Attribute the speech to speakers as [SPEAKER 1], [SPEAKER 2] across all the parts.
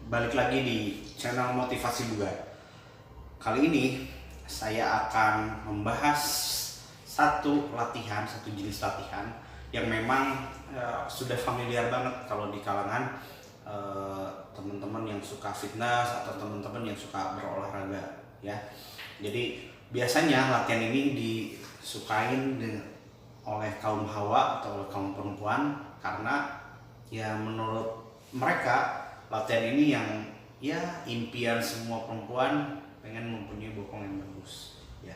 [SPEAKER 1] balik lagi di channel Motivasi Bugar. Kali ini saya akan membahas satu jenis latihan yang memang sudah familiar banget kalau di kalangan teman-teman yang suka fitness atau teman-teman yang suka berolahraga ya. Jadi biasanya latihan ini disukain oleh kaum hawa atau oleh kaum perempuan karena ya menurut mereka latihan ini yang ya impian semua perempuan, pengen mempunyai bokong yang bagus ya.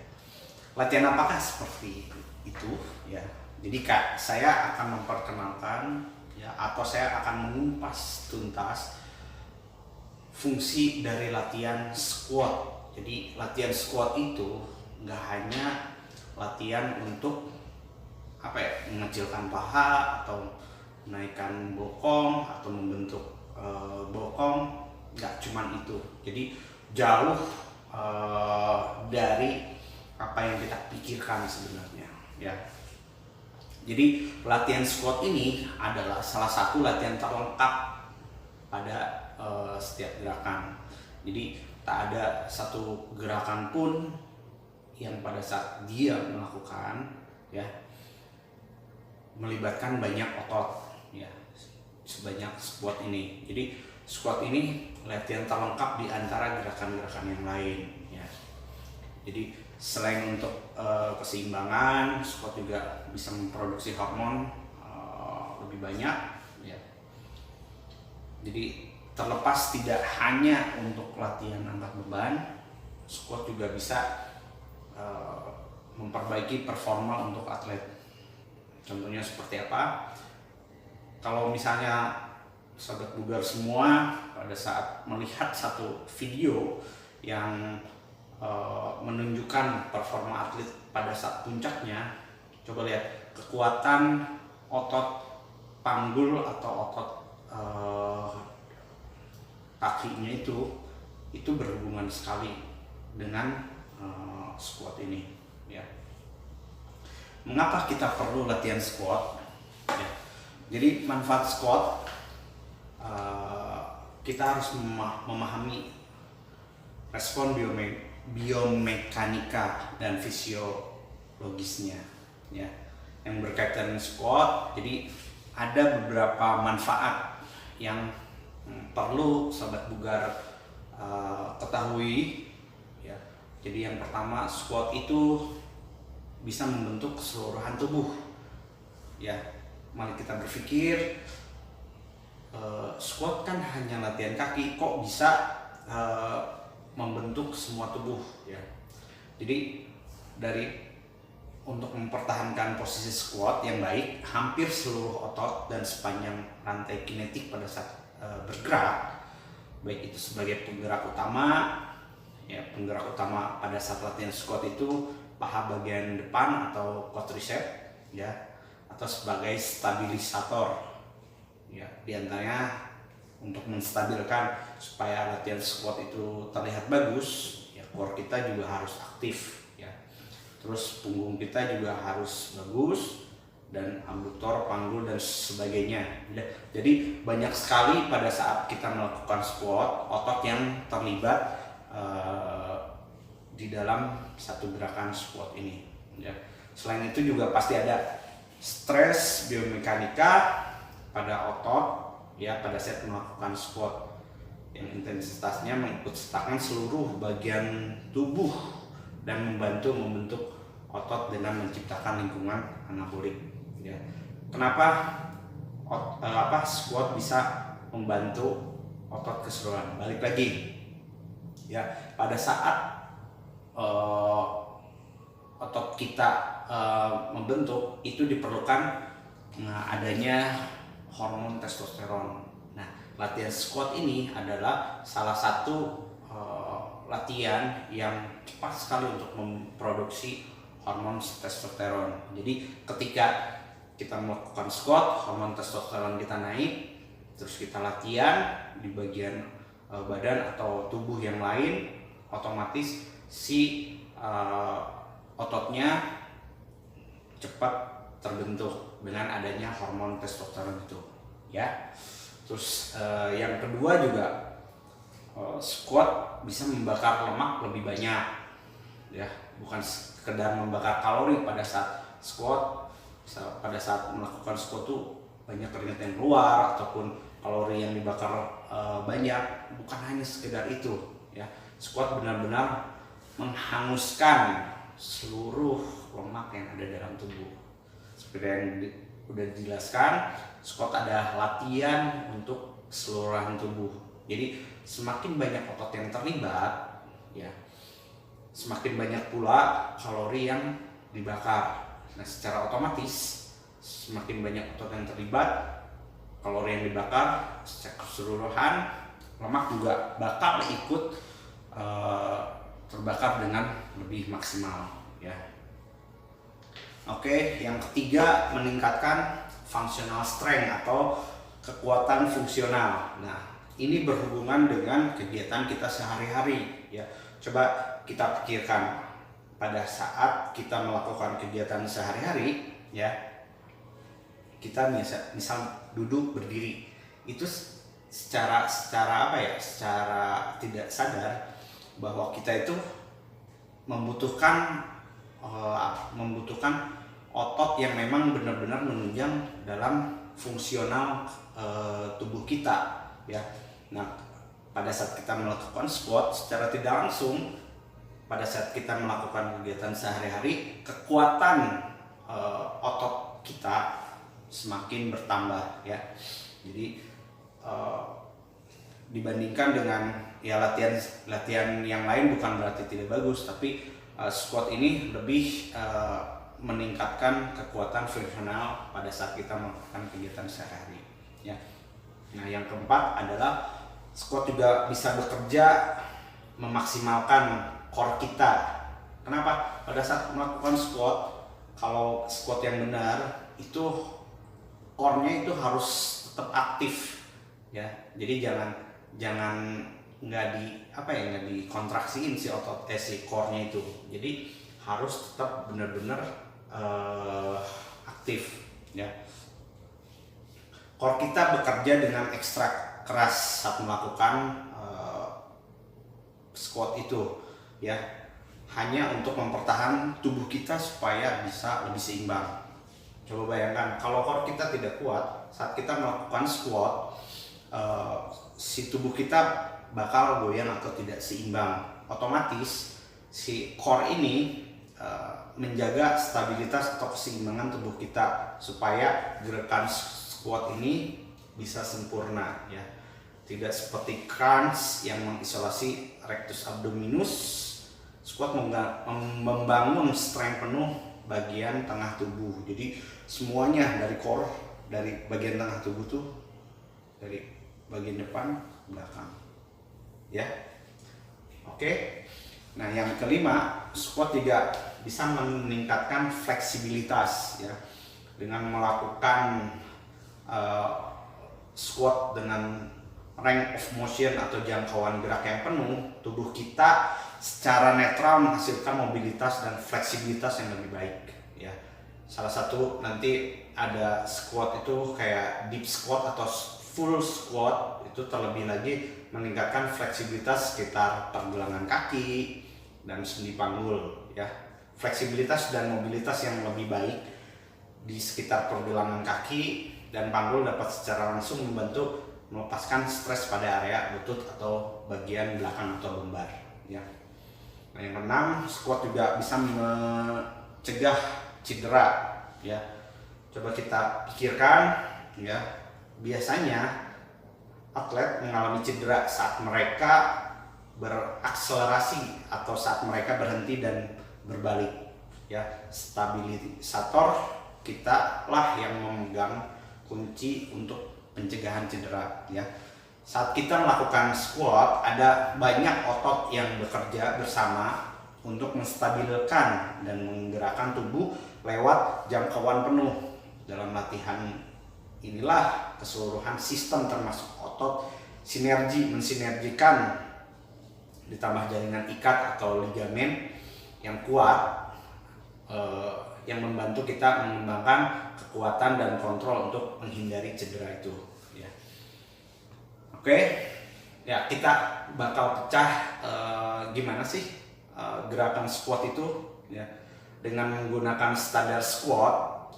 [SPEAKER 1] Latihan apakah seperti itu ya? Jadi saya akan memperkenalkan ya, atau saya akan mengupas tuntas fungsi dari latihan squat. Jadi latihan squat itu nggak hanya latihan untuk mengecilkan paha atau menaikkan bokong atau membentuk bokong, nggak cuman itu. Jadi jauh dari apa yang kita pikirkan sebenarnya ya. Jadi latihan squat ini adalah salah satu latihan terlengkap pada setiap gerakan. Jadi tak ada satu gerakan pun yang pada saat dia melakukan ya melibatkan banyak otot ya sebanyak squat ini. Jadi squat ini latihan terlengkap di antara gerakan-gerakan yang lain ya. Jadi selain untuk keseimbangan, squat juga bisa memproduksi hormon lebih banyak ya. Jadi terlepas tidak hanya untuk latihan angkat beban, squat juga bisa memperbaiki performa untuk atlet. Contohnya seperti apa? Kalau misalnya sobat bugar semua pada saat melihat satu video yang menunjukkan performa atlet pada saat puncaknya, coba lihat kekuatan otot panggul atau otot kakinya itu berhubungan sekali dengan squat ini ya. Mengapa kita perlu latihan squat ya? Jadi manfaat squat, kita harus memahami respon biomekanika dan fisiologisnya ya yang berkaitan dengan squat. Jadi ada beberapa manfaat yang perlu sobat bugar ketahui ya. Jadi yang pertama, squat itu bisa membentuk keseluruhan tubuh ya. Mari kita berpikir, squat kan hanya latihan kaki, kok bisa membentuk semua tubuh ya. Jadi untuk mempertahankan posisi squat yang baik, hampir seluruh otot dan sepanjang rantai kinetik pada saat bergerak, baik itu sebagai penggerak utama ya, penggerak utama pada saat latihan squat itu paha bagian depan atau quadricep ya, atau sebagai stabilisator ya, diantaranya untuk menstabilkan supaya latihan squat itu terlihat bagus ya, core kita juga harus aktif ya, terus punggung kita juga harus bagus, dan abduktor, panggul dan sebagainya ya. Jadi banyak sekali pada saat kita melakukan squat otot yang terlibat di dalam satu gerakan squat ini ya. Selain itu juga pasti ada stres biomekanika pada otot ya pada saat melakukan squat yang intensitasnya mengikut sertakan seluruh bagian tubuh dan membantu membentuk otot dengan menciptakan lingkungan anabolik ya. Kenapa squat bisa membantu otot keseluruhan? Balik lagi ya, pada saat otot kita membentuk itu diperlukan adanya hormon testosteron. Nah, latihan squat ini adalah salah satu latihan yang cepat sekali untuk memproduksi hormon testosteron. Jadi ketika kita melakukan squat, hormon testosteron kita naik, terus kita latihan di bagian badan atau tubuh yang lain, otomatis si ototnya cepat terbentuk dengan adanya hormon testosteron itu ya. Terus yang kedua juga squat bisa membakar lemak lebih banyak, ya, bukan sekedar membakar kalori pada saat squat. Pada saat melakukan squat tuh banyak keringat yang keluar ataupun kalori yang dibakar banyak, bukan hanya sekedar itu, ya. Squat benar-benar menghanguskan seluruh lemak yang ada dalam tubuh. Seperti yang udah dijelaskan, squat adalah latihan untuk keseluruhan tubuh. Jadi semakin banyak otot yang terlibat, ya, semakin banyak pula kalori yang dibakar. Nah, secara otomatis semakin banyak otot yang terlibat, kalori yang dibakar, secara keseluruhan lemak juga bakal ikut terbakar dengan lebih maksimal, ya. Oke, yang ketiga, meningkatkan functional strength atau kekuatan fungsional. Nah, ini berhubungan dengan kegiatan kita sehari-hari, ya. Coba kita pikirkan pada saat kita melakukan kegiatan sehari-hari, ya, kita misal duduk berdiri, itu secara apa ya, secara tidak sadar bahwa kita itu membutuhkan otot yang memang benar-benar menunjang dalam fungsional tubuh kita, ya. Nah, pada saat kita melakukan squat secara tidak langsung, pada saat kita melakukan kegiatan sehari-hari, kekuatan otot kita semakin bertambah, ya. Jadi dibandingkan dengan ya latihan yang lain, bukan berarti tidak bagus, tapi squat ini lebih meningkatkan kekuatan fungsional pada saat kita melakukan kegiatan sehari-hari, ya. Nah, yang keempat adalah squat juga bisa bekerja memaksimalkan core kita. Kenapa? Pada saat melakukan squat, kalau squat yang benar itu core-nya itu harus tetap aktif, ya. Jadi jangan nggak dikontraksiin si otot si core-nya itu. Jadi harus tetap benar-benar aktif, ya. Core kita bekerja dengan ekstra keras saat melakukan squat itu, ya, hanya untuk mempertahankan tubuh kita supaya bisa lebih seimbang. Coba bayangkan kalau core kita tidak kuat saat kita melakukan squat, si tubuh kita bakal goyang atau tidak seimbang. Otomatis si core ini menjaga stabilitas atau keseimbangan tubuh kita supaya gerakan squat ini bisa sempurna, ya. Tidak seperti crunch yang mengisolasi rectus abdominus. Squat membangun strength penuh bagian tengah tubuh. Jadi semuanya dari core, dari bagian tengah tubuh tuh, dari bagian depan ke belakang, ya. Oke. Nah, yang kelima, squat juga bisa meningkatkan fleksibilitas, ya. Dengan melakukan squat dengan range of motion atau jangkauan gerak yang penuh, tubuh kita secara netral menghasilkan mobilitas dan fleksibilitas yang lebih baik, ya. Salah satu nanti ada squat itu kayak deep squat atau full squat, itu terlebih lagi meningkatkan fleksibilitas sekitar pergelangan kaki dan sendi panggul, ya. Fleksibilitas dan mobilitas yang lebih baik di sekitar pergelangan kaki dan panggul dapat secara langsung membantu melepaskan stres pada area lutut atau bagian belakang atau lumbar, ya. Nah, yang keenam, squat juga bisa mencegah cedera, ya. Coba kita pikirkan, ya, biasanya atlet mengalami cedera saat mereka berakselerasi atau saat mereka berhenti dan berbalik, ya. Stabilisator kita lah yang memegang kunci untuk pencegahan cedera, ya. Saat kita melakukan squat, ada banyak otot yang bekerja bersama untuk menstabilkan dan menggerakkan tubuh lewat jangkauan penuh. Dalam latihan inilah keseluruhan sistem termasuk otot mensinergikan, ditambah jaringan ikat atau ligamen yang kuat, yang membantu kita mengembangkan kekuatan dan kontrol untuk menghindari cedera itu, ya. Oke, Ya, kita bakal pecah gimana sih gerakan squat itu ya, dengan menggunakan standar squat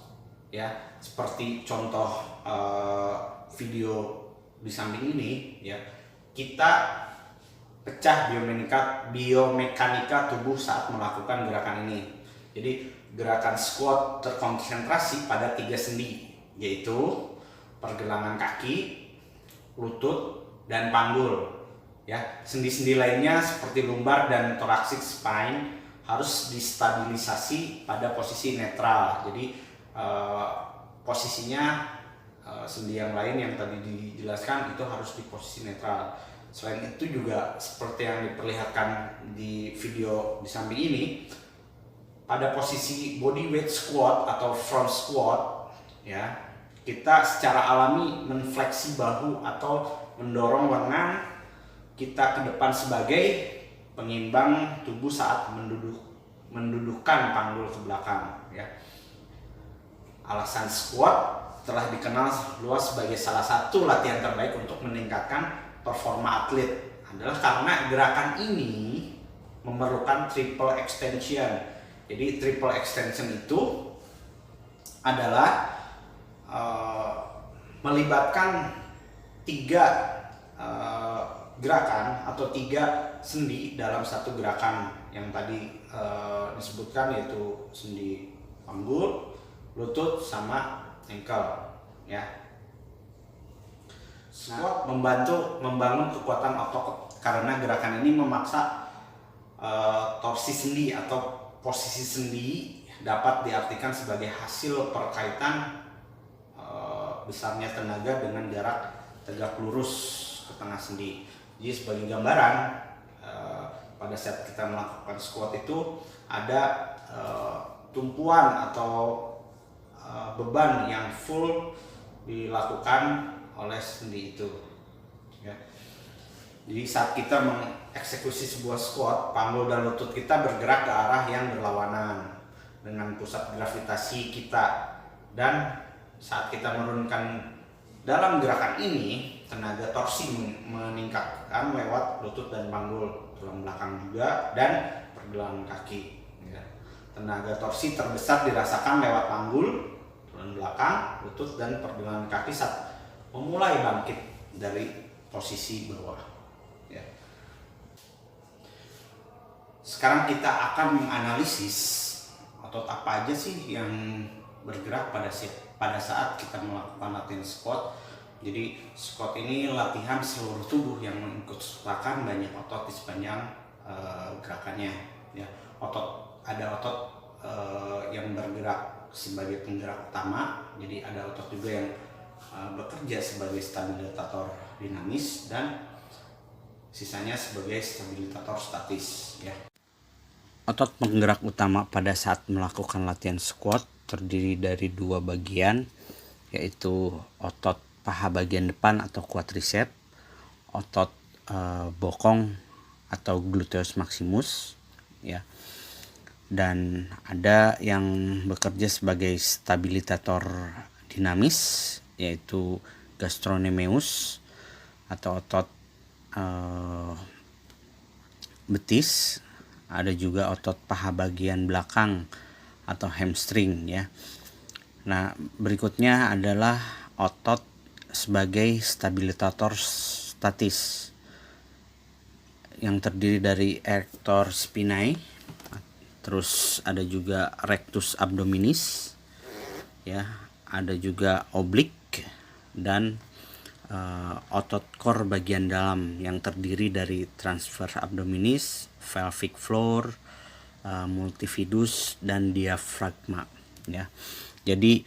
[SPEAKER 1] ya, seperti contoh video di samping ini ya. Kita pecah biomekanika tubuh saat melakukan gerakan ini. Jadi gerakan squat terkonsentrasi pada 3 sendi, yaitu pergelangan kaki, lutut, dan panggul. Ya, sendi-sendi lainnya seperti lumbar dan thoracic spine harus distabilisasi pada posisi netral. Jadi posisinya sendi yang lain yang tadi dijelaskan itu harus di posisi netral. Selain itu juga seperti yang diperlihatkan di video di samping ini, pada posisi body weight squat atau front squat ya, kita secara alami menfleksi bahu atau mendorong lengan kita ke depan sebagai pengimbang tubuh saat mendudukkan panggul ke belakang ya. Alasan squat telah dikenal luas sebagai salah satu latihan terbaik untuk meningkatkan performa atlet adalah karena gerakan ini memerlukan triple extension. Jadi triple extension itu adalah melibatkan 3 gerakan atau 3 sendi dalam satu gerakan yang tadi disebutkan, yaitu sendi panggul, lutut, sama ankle ya. Squat membantu membangun kekuatan otot karena gerakan ini memaksa torsi sendi atau posisi sendi dapat diartikan sebagai hasil perkaitan besarnya tenaga dengan jarak tegak lurus ke tengah sendi. Jadi sebagai gambaran, pada saat kita melakukan squat itu ada tumpuan atau beban yang full dilakukan oleh sendi itu ya. Jadi saat kita mengeksekusi sebuah squat, panggul dan lutut kita bergerak ke arah yang berlawanan dengan pusat gravitasi kita, dan saat kita menurunkan dalam gerakan ini, tenaga torsi meningkatkan lewat lutut dan panggul, tulang belakang juga, dan pergelangan kaki ya. Tenaga torsi terbesar dirasakan lewat panggul, tulang belakang, lutut, dan pergelangan kaki saat memulai bangkit dari posisi bawah ya. Sekarang kita akan menganalisis otot apa aja sih yang bergerak pada saat kita melakukan latihan squat. Jadi squat ini latihan seluruh tubuh yang mengikutsertakan banyak otot di sepanjang gerakannya ya. Ada otot yang bergerak sebagai penggerak utama, jadi ada otot juga yang bekerja sebagai stabilisator dinamis, dan sisanya sebagai stabilisator statis ya. Otot penggerak utama pada saat melakukan latihan squat terdiri dari 2 bagian, yaitu otot paha bagian depan atau quadricep, otot bokong atau gluteus maximus ya, dan ada yang bekerja sebagai stabilisator dinamis, yaitu gastrocnemius atau otot betis. Ada juga otot paha bagian belakang atau hamstring ya. Nah, berikutnya adalah otot sebagai stabilisator statis yang terdiri dari erector spinae, terus ada juga rectus abdominis ya, ada juga oblik, dan otot core bagian dalam yang terdiri dari transverse abdominis, pelvic floor, multifidus, dan diafragma ya. Jadi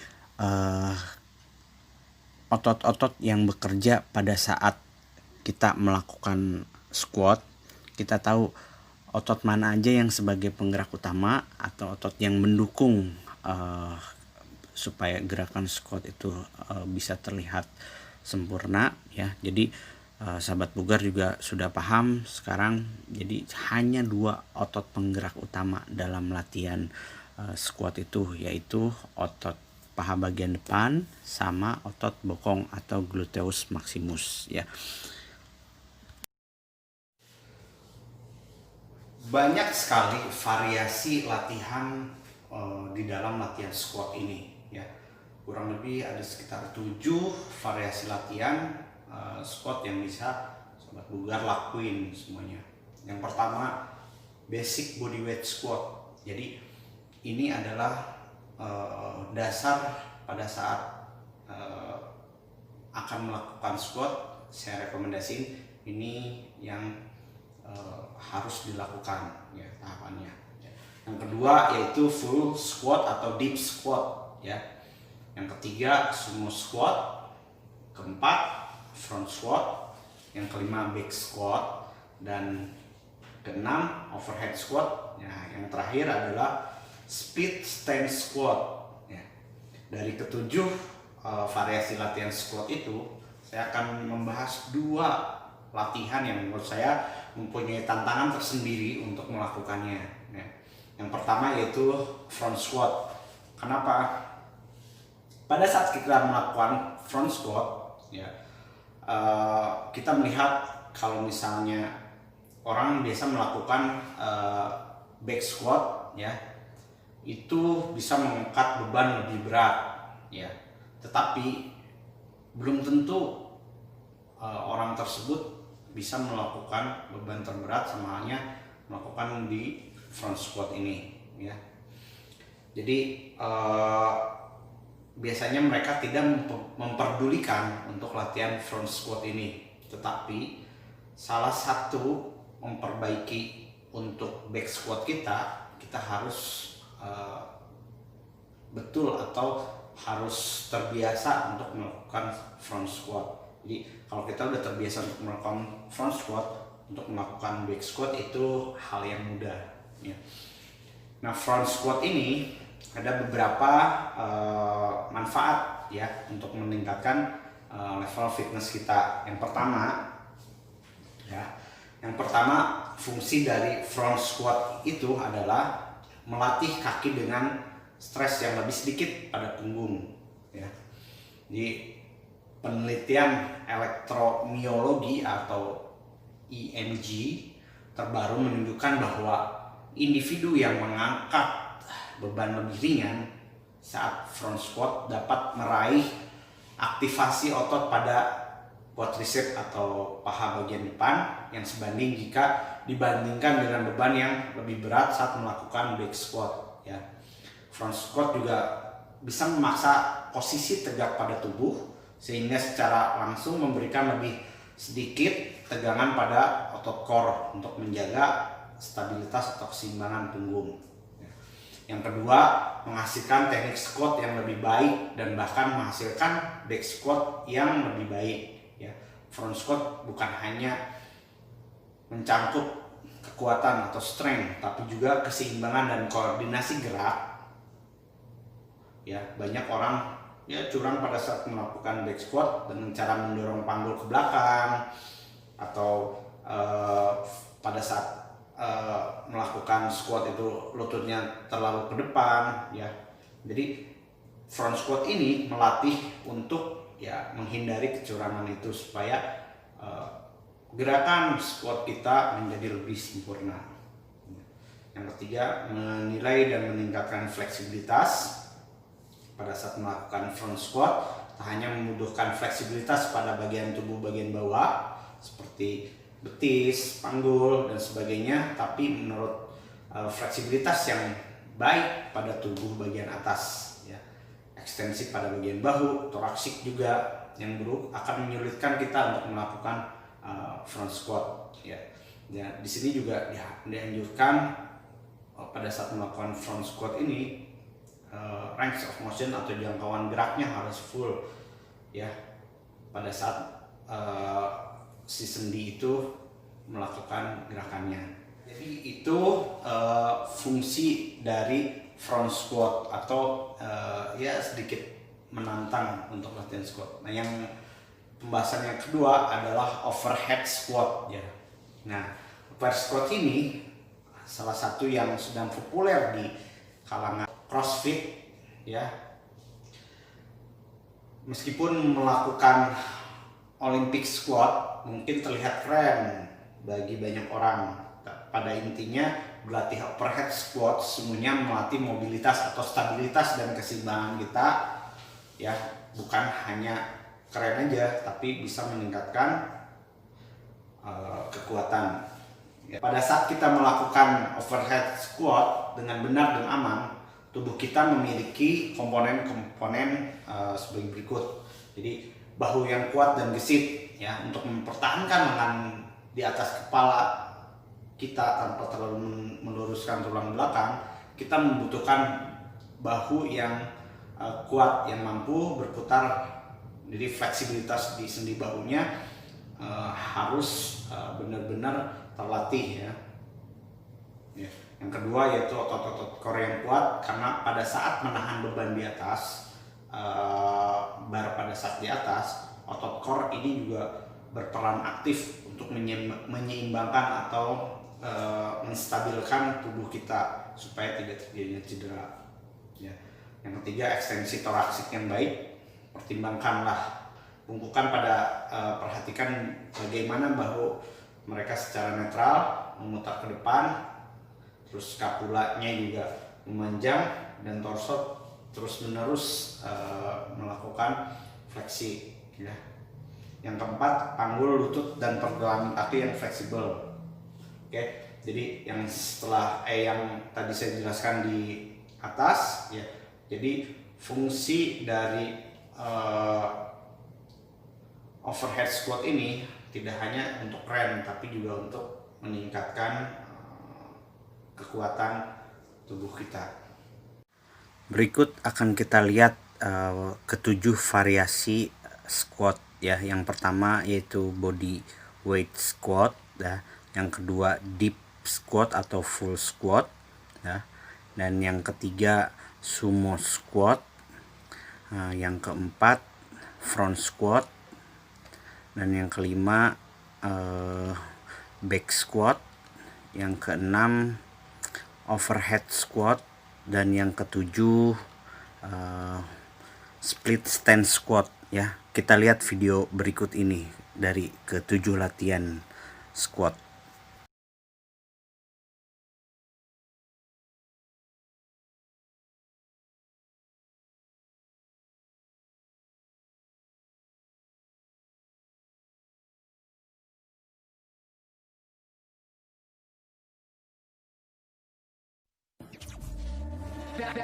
[SPEAKER 1] otot-otot yang bekerja pada saat kita melakukan squat, kita tahu otot mana aja yang sebagai penggerak utama atau otot yang mendukung supaya gerakan squat itu bisa terlihat sempurna ya. Jadi sahabat bugar juga sudah paham sekarang. Jadi hanya 2 otot penggerak utama dalam latihan squat itu, yaitu otot paha bagian depan sama otot bokong atau gluteus maximus ya. banyak sekali variasi latihan di dalam latihan squat ini ya. Kurang lebih ada sekitar 7 variasi latihan squat yang bisa sobat bugar lakuin semuanya. Yang pertama, basic bodyweight squat. Jadi ini adalah dasar pada saat akan melakukan squat. Saya rekomendasiin ini yang harus dilakukan ya tahapannya. Yang kedua yaitu full squat atau deep squat ya. Yang ketiga sumo squat. Keempat front squat. Yang kelima back squat. Dan keenam overhead squat. Ya, yang terakhir adalah speed stance squat ya. Dari ketujuh variasi latihan squat itu, saya akan membahas 2 latihan yang menurut saya mempunyai tantangan tersendiri untuk melakukannya ya. Yang pertama yaitu front squat. Kenapa? Pada saat kita melakukan front squat ya, kita melihat kalau misalnya orang biasa melakukan back squat ya, itu bisa mengangkat beban lebih berat ya, tetapi belum tentu orang tersebut bisa melakukan beban terberat sama halnya melakukan di front squat ini ya. Jadi biasanya mereka tidak memperdulikan untuk latihan front squat ini, tetapi salah satu memperbaiki untuk back squat kita harus betul atau harus terbiasa untuk melakukan front squat. Jadi kalau kita udah terbiasa untuk melakukan front squat, untuk melakukan back squat itu hal yang mudah ya. Nah, front squat ini ada beberapa manfaat ya untuk meningkatkan level fitness kita. Yang pertama fungsi dari front squat itu adalah melatih kaki dengan stres yang lebih sedikit pada punggung ya. Di penelitian elektromiologi atau EMG terbaru menunjukkan bahwa individu yang mengangkat beban lebih ringan saat front squat dapat meraih aktivasi otot pada quadricep atau paha bagian depan yang sebanding jika dibandingkan dengan beban yang lebih berat saat melakukan back squat ya. Front squat juga bisa memaksa posisi tegak pada tubuh sehingga secara langsung memberikan lebih sedikit tegangan pada otot core untuk menjaga stabilitas atau keseimbangan punggung. Yang kedua, menghasilkan teknik squat yang lebih baik dan bahkan menghasilkan back squat yang lebih baik ya. Front squat bukan hanya mencangkup kekuatan atau strength, tapi juga keseimbangan dan koordinasi gerak ya. Banyak orang ya curang pada saat melakukan back squat dengan cara mendorong panggul ke belakang atau pada saat melakukan squat itu lututnya terlalu ke depan ya. Jadi front squat ini melatih untuk ya menghindari kecurangan itu supaya gerakan squat kita menjadi lebih sempurna. Yang ketiga, menilai dan meningkatkan fleksibilitas. Pada saat melakukan front squat, tak hanya membutuhkan fleksibilitas pada bagian tubuh bagian bawah seperti betis, panggul dan sebagainya, tapi menurut fleksibilitas yang baik pada tubuh bagian atas ya. Ekstensi pada bagian bahu, toraksik juga yang buruk akan menyulitkan kita untuk melakukan front squat ya. Ya, di sini juga dianjurkan pada saat melakukan front squat ini range of motion atau jangkauan geraknya harus full ya pada saat si sendi itu melakukan gerakannya. Jadi itu fungsi dari front squat atau ya sedikit menantang untuk latihan squat. Nah, yang pembahasan yang kedua adalah overhead squat ya. Nah, overhead squat ini salah satu yang sedang populer di kalangan CrossFit ya. Meskipun melakukan Olympic squat mungkin terlihat keren bagi banyak orang, pada intinya berlatih overhead squat semuanya melatih mobilitas atau stabilitas dan keseimbangan kita, ya, bukan hanya keren aja tapi bisa meningkatkan kekuatan. Ya, pada saat kita melakukan overhead squat dengan benar dan aman, tubuh kita memiliki komponen-komponen sebagai berikut. Jadi bahu yang kuat dan gesit, ya, untuk mempertahankan lengan di atas kepala kita tanpa terlalu meluruskan tulang belakang. Kita membutuhkan bahu yang kuat, yang mampu berputar. Jadi fleksibilitas di sendi bahunya harus benar-benar terlatih, ya. Yang kedua yaitu otot-otot core yang kuat, karena pada saat menahan beban di atas, bar pada saat di atas, otot core ini juga berperan aktif untuk menyeimbangkan atau menstabilkan tubuh kita supaya tidak terjadinya cedera. Ya. Yang ketiga, ekstensi toraksik yang baik. Pertimbangkanlah bungkukan perhatikan bagaimana bahu mereka secara netral memutar ke depan, terus scapulanya juga memanjang dan torso terus-menerus melakukan fleksi, ya. Yang keempat, panggul, lutut, dan pergelangan kaki yang fleksibel. Oke, jadi yang yang tadi saya jelaskan di atas, ya. Jadi fungsi dari overhead squat ini tidak hanya untuk keren, tapi juga untuk meningkatkan kekuatan tubuh kita. Berikut akan kita lihat ketujuh variasi squat, ya. Yang pertama yaitu body weight squat, ya. Yang kedua deep squat atau full squat, ya. Dan yang ketiga sumo squat. Yang keempat front squat. Dan yang kelima back squat. Yang keenam overhead squat. Dan yang ketujuh split stance squat, ya. Kita lihat video berikut ini dari ketujuh latihan squat.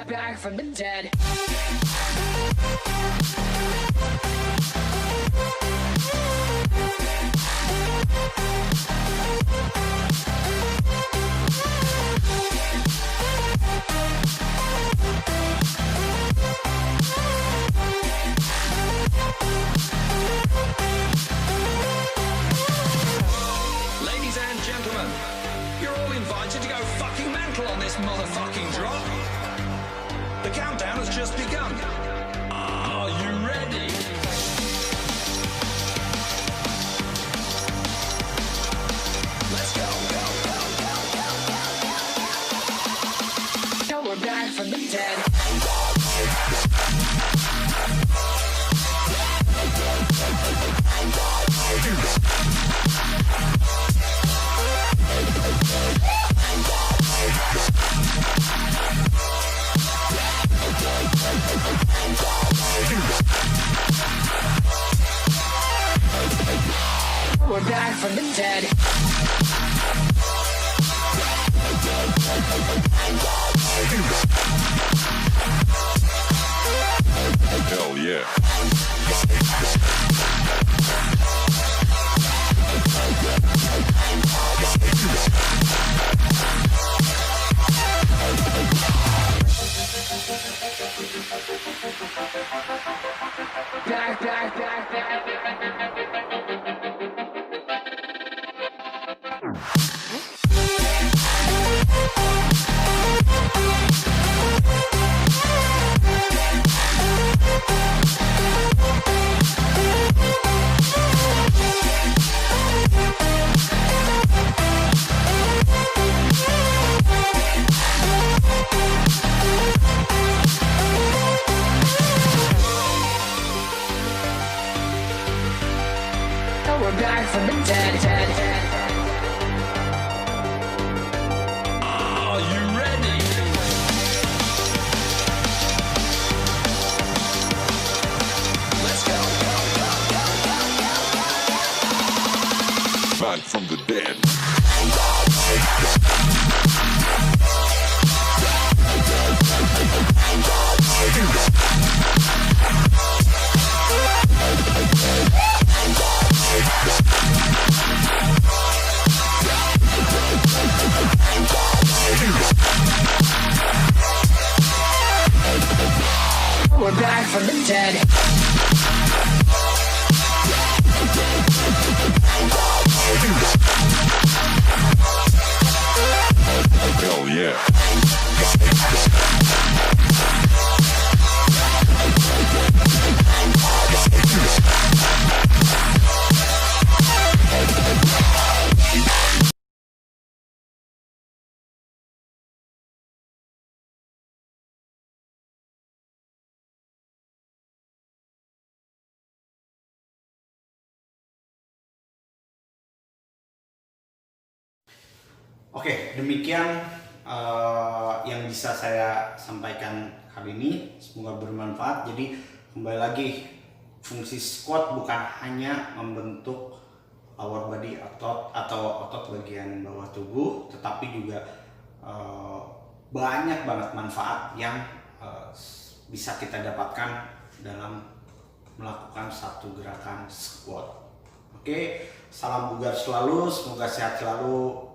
[SPEAKER 2] Back from the dead.
[SPEAKER 3] Ladies and gentlemen, you're all invited to go fucking mental on this motherfucking drop. The countdown has just begun. Are you ready? Let's go.
[SPEAKER 2] Now we're back from the dead. We're back from the dead.
[SPEAKER 3] Hell yeah.
[SPEAKER 2] We're back from the dead.
[SPEAKER 4] back from the dead.
[SPEAKER 2] We're back from the dead.
[SPEAKER 4] Hell yeah.
[SPEAKER 1] Oke, demikian yang bisa saya sampaikan kali ini. Semoga bermanfaat. Jadi kembali lagi, fungsi squat bukan hanya membentuk lower body atau otot bagian bawah tubuh, tetapi juga banyak banget manfaat yang bisa kita dapatkan dalam melakukan satu gerakan squat. Oke, salam bugar selalu, semoga sehat selalu.